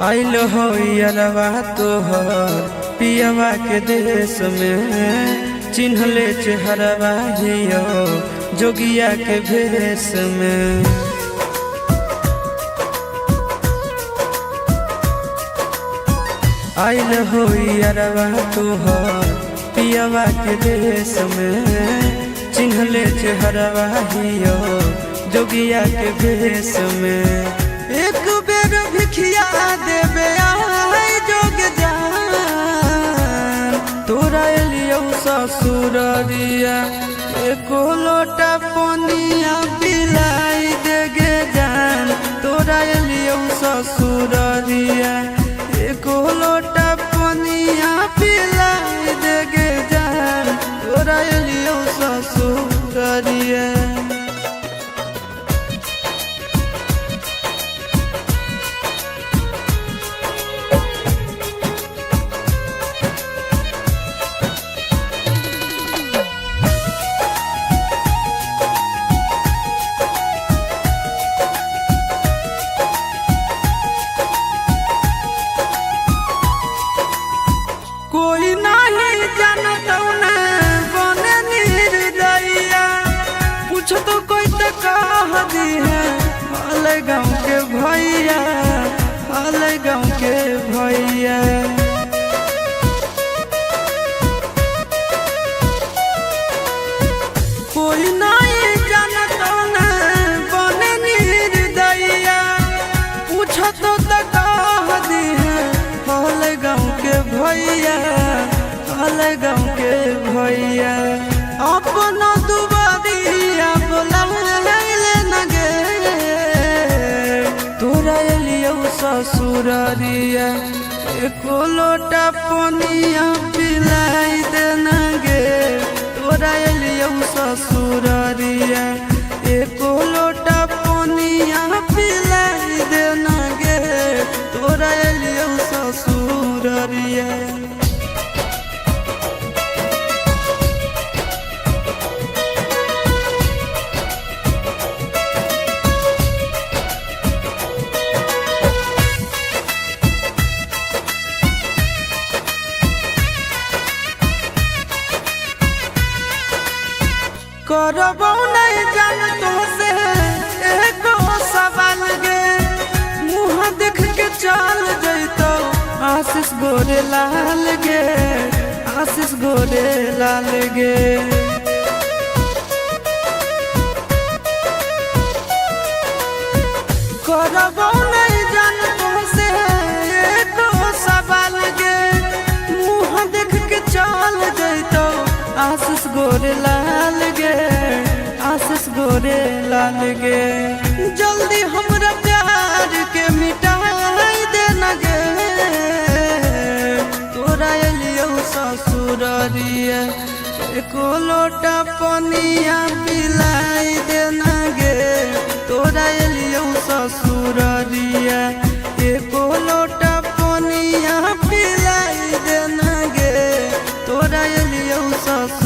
आइल हो यारवा तोहर पियवा के देश में, चिन्हले चेहरवा हियो जोगिया के भेष में। आइल हो यारवा तोहर पियवा के देश में, चिन्हले चेहरवा हियो जोगिया के भेष में। एक बेर भिखिया देवे आई जोग जान, तोरा एलियो ससुररिया एको लोटा पनिया पिलाई देगे जान। तोरा एलियो ससुररिया एको लोटा पनिया पिलाई देगे जान। तोरा एलियो ससुररिया कोई नहीं जानता बने निर्दयिया, पूछ तो कोई तो कह दी है हाल गाँव के भैया, हाल गाँव के भैया। कोई नहीं जानता बने निर्दयिया, पूछ तो कह दी है हाल गाँव के भैया, हाल गाँव के भैया। अपना दुबारिया बोलाइले न गे, तोरा एलियो ससुररिया एको लोटा पनिया पिलाई दे न गे। तोरा एलियो ससुररिया एको लोटा पनिया पिलाई दे न गे। तोरा एलियो ससुररिया करबो नहीं जान तो से एको सवाल गे, मुँह देख के चल जैतो आशीष गोरे लाल गे, आशीष गोरे लाल गे। करबो नहीं जान तो से एको सवाल गे, मुँह देख के चल जैतो आशीष गोरे लाल गे, आशीष गोरे लाल गे। जल्दी हमरा प्यार के मिटाई दे न गे, तोरा एलियो ससुररिया एको लोटा पनिया पिलाई दे न गे। तोरा एलियो ससुररिया एको लोटा पनिया पिलाई दे न गे। तोरा एलियो ससुर